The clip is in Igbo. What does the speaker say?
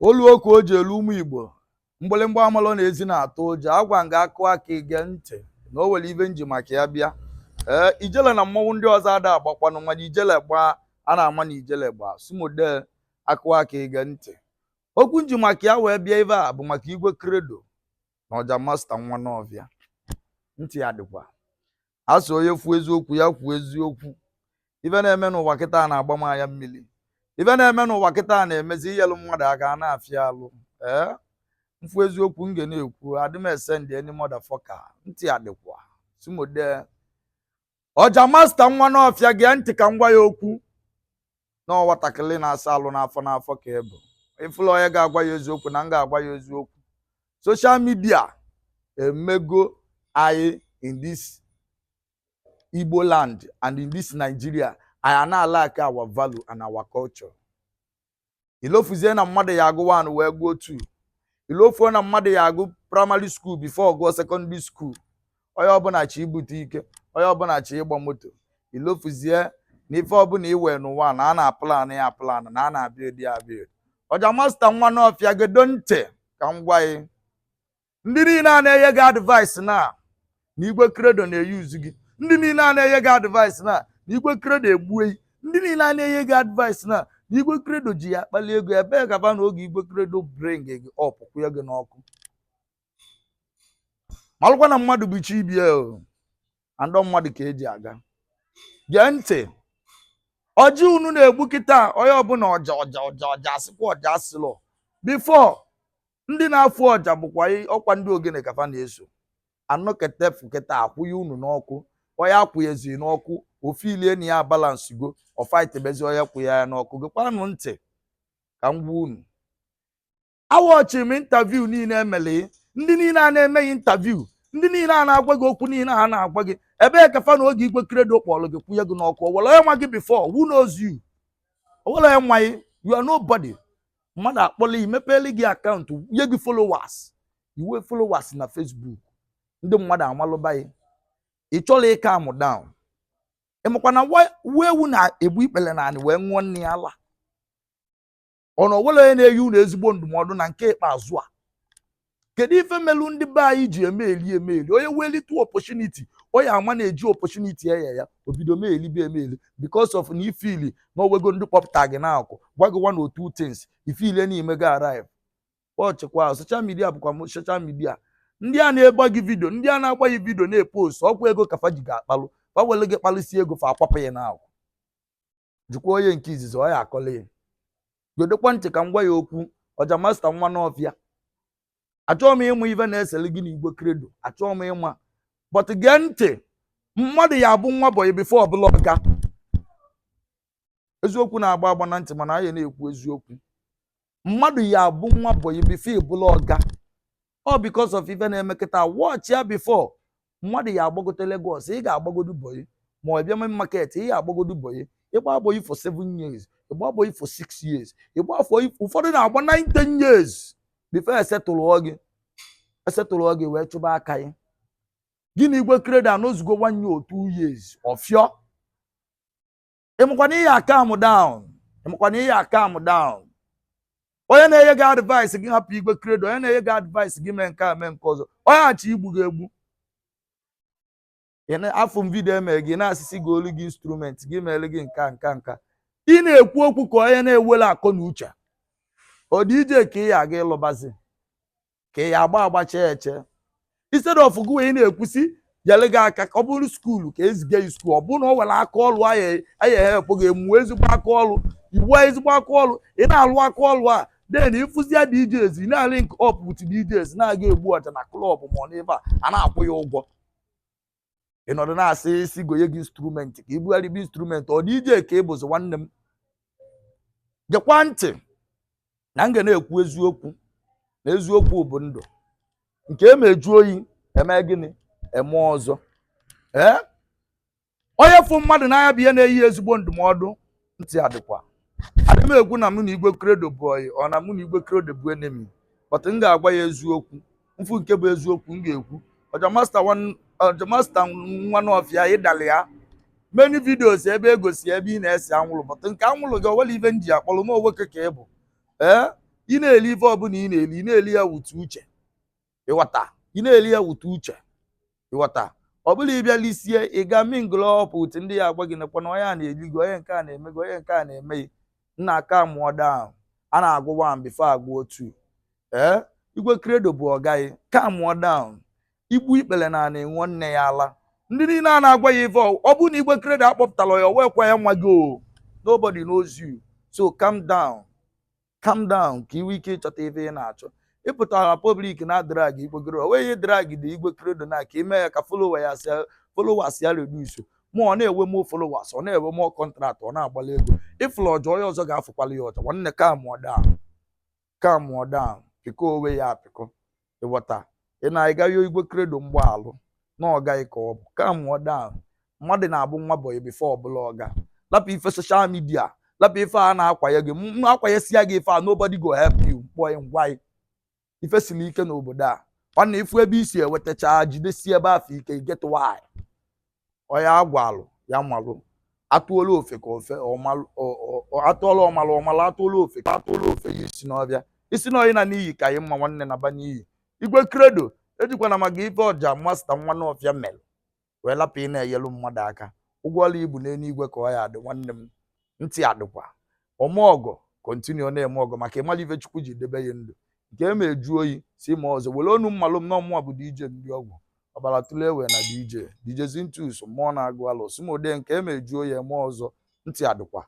olu oku o ji elu ụmụ Igbo mgbịlịmgba amalụ na ezi na-atụ ụjọ agwa nga akụ aka ige ntị na o nwere ibe nji maka ya bịa ijele na mmọnwụ ndị ọzọ ada agbakwanụ mana ijele gbaa a na-ama na ijele gbaa sumode akụ aka ige ntị okwu nji maka ya wee bịa ibe a bụ maka Igwe Credo na Oja Master-Nwa Nawfia ntị ya dịkwa asị onye kwuo eziokwu ya kwuo eziokwu ibe na-eme n'ụwa kịta na-agba m anya mmiri ibe na-eme n'ụwa kịta na-emezi iyelu mmadụ aka na-afịa alụ mfu eziokwu m ga na-ekwu adị m esend any motherfucker ntị ya dịkwa sumode Oja Master-Nwa Nawfia gee ntị ka m gwa ya okwu na nwatakịrị na-asa alụ n'afọ ka ị bụ ifụlụ onye ga-agwa ya eziokwu na m ga-agwa ya eziokwu social media emego anyị in this Igbo land and in this Nigeria anyị na-alike our value and our culture. Ilofuzie na mmadụ ya agụ 1 wee gụọ 2 ilofuo na mmadụ ya agụ primary school before gụọ secondary school onye ọbụla chi ibute ike onye ọbụla chi ịgba moto ilofuzie na ife ọbụla iwe n'ụwa na a na-aplan ya aplan na a na-abịa edi abịa. Oja Master-Nwa Nawfia gedo ntị ka m gwa gị ndị niile a na-enye gị advice na Igwe Credo na-eyuzu gị ndị niile a na-enye gị advice na Igwe Credo egbuo ndị niile a na-enye gị advice na Igwe Credo ji ya akpali ego ebe gaba na oge Igwe Credo bring gị up kwụnye gị n'ọkụ malụkwa na mmadụ bụ chi ibie andọ mmadụ ka eji aga gee ntị ọjị unu na-egbu kịta onye ọbụla ọja asịkwa ọja asịlọ before ndị na-afụ ọja bụkwa ọkwa ndị ogene kafa na-eso anọketefu kịta akwụghị unu n'ọkụ onye akwụghezi n'ọkụ ofilie na ya balance go ọfaitebezi onye kwụ ya n'ọkụ gekwanụ ntị ka m gwa unu awọchiri m interview niile emele ndị niile a na-emeghị interview ndị niile a na-agwa gị okwu niile ha na-agwa gị ebe kafa na oge Igwe Credo kpọrọ gị kwụnye gị n'ọkụ owere onye nwa gị before who knows you owere onye nwa gị you are nobody mmadụ akpọla imepeli gị akaụntụ nye gị followers iwe followers na Facebook ndị mmadụ amalụba gị ị chọrọ ịka amụ down ịmakwa na ewu na-egbu ikpele na anị wee ṅụọ nne ya ala ọ na owere onye na-eyi unu ezigbo ndụmọdụ na nke ikpeazụ a kedu ife melu ndị be anyị ji emeli onye welitu opportunity onye ama na-eji opportunity ya obido emeli because of na ifili na owego ndị kpọpụta gị n'akụ gwa gị 1 or 2 things ifile n'ime gị arrive ọchịkwa social media bụkwa social media ndị a na-egba gị vidio ndị a na-agba gị vidio na-epost ọkwa ego kafa ji ga-akpalụ fa wele gị kpalụsi ego fa akwapụ ya n'akụ jikwa onye nke izizi ọ ya akọla ya godekwa ntị ka m gwa ya okwu Oja Master-Nwa Nawfia achọghị m ịmụ ife na-eseli gị n'Igwe Credo achọghị m ịma but gee ntị mmadụ ya abụ nwa boy before ọbụla ọga eziokwu na-agba agba na ntị mana anyị na-ekwu eziokwu mmadụ ya abụ nwa boy before ọbụla ọga ọ because of ife na-emekịta watch ya before mmadụ ya agbagote Lagos ị ga-agbagodu boy ma ọ bịa main market ị ga-agbagodu boy ịgba boy for 7 years ịgba boy for 6 years ịgba for ụfọdụ na-agba 9-10 years before esetụrụ gị wee chụba aka ya gị na Igwe Credo anọzugo 1 year or 2 years ọfịọ ịmakwana ihe aka amụ down onye na-enye gị advice gị hapụ Igwe Credo onye na-enye gị advice gị mee nke a mee nke ọzọ onye achọ igbu gị egbu afọ m vidio emere gị na-asịsị gị olu gị instrument gị mere gị nka ị na-ekwu okwu ka onye na-ewela akọ na uche ọ dị ije ka ị ya aga ịlụbazi ka ị ya agbacha eche instead of gị wee na-ekwusi yele gị aka ka ọ bụrụ skuulu ka ezige gị skuulu ọ bụrụ na ọ nwere aka ọlụ aya ekpo ga-emu ezigbo aka ọlụ iwu ezigbo aka ọlụ ị na-alụ aka ọlụ a then ịfụzia DJs na link up with DJs na-aga egbu ọja na klọb ma ọ n'ebe a na-akwụ ya ụgwọ ịnọdụ na-asị isi gonye gị instrument ka ibugharị bụ instrument ọ DJ ka ị bụzi nwanne m gekwa ntị na m ga na-ekwu eziokwu na eziokwu bụ ndụ nke emeju oyi eme gịnị eme ọzọ onye fụ mmadụ n'anya bụ ihe na-eyi ezigbo ndụmọdụ ntị adịkwa adị m egwu na mụ na Igwe Credo bụ oyi ọ na mụ na Igwe Credo bụ enemy but m ga-agwa ya eziokwu mfu nke bụ eziokwu m ga-ekwu Oja Master-Nwa Nawfia ịdali ya many videos ebe egosi ebe ị na-ese anwụrụ but nke anwụrụ gị owele ibe nji akpọrọ m nwoke ka ị bụ ị na-eli ife ọbụla ị na-eli ya wutu uche ịghọta ị na-eli ya wutu uche ịghọta ọ bụla ịbịa lisie ị ga mingle up with ndị ya agwa gị nekwa na onye a na-eli gị onye nke a na-eme gị onye nke a na-eme nna aka mụọ down a na-agụ 1 before agụọ 2 Igwe Credo bụ ọgaghị ka mụọ down igbu ikpele na na-enwe nne ya ala ndị niile a na-agwa ya ife ọ bụ na Igwe Credo akpọpụtara ya wekwa ya nwa gị nobody knows you so calm down ka iwe ike ịchọta ife ị na-achọ ịpụtara public na drag Igwe Credo onwe ihe drag dị Igwe Credo na ka ime ya ka followers ya reduce ma ọ na-enwe mo followers ọ na-enwe mo contract ọ na-agbali ego ịfụlụ ọjọ onye ọzọ ga-afụkwala ya ọjọ nwanne ka mụọ down pịkọ onwe ya apịkọ ịghọta ị na-agaghị Igwe Credo mgbaalụ na ọgaghị ka ọ bụ ka mụọ down mmadụ na-abụ nwa boy before ọbụla ọga lapụ ife social media lapụ ife a na-akwanye gị akwanyesia gị ife a nobody go help you mkpọị ngwa ife siri ike n'obodo a nwanne ifu ebe isi ewetacha jidesie ebe afọ ike get why onye agwalụ ya malụ atụola ofe ka ofe atụola ọmalụ atụola ofe ka atụola ofe ya isi n'ọyị na n'iyi ka anyị mma nwanne na ba n'iyi Igwe Credo ejikwana maka ife Oja Master-Nwa Nawfia mere wee lapụ ị na-enyelu mmadụ aka ụgwọ ọla ibu n'eluigwe ka ọ ya adị nwanne m ntị adịkwa ọmọgọ kontinue na-eme ọgọ maka ịmala ife Chukwu ji debe ya ndụ nke eme eju oyi si ma ọzọ were onu mmalụ m n'ọmụa bụ DJ ndị ọgwụ ọbara tụle ewe na DJ Zintus mmụọ na-agụ alụ simode nke eme eju oyi eme ọzọ ntị adịkwa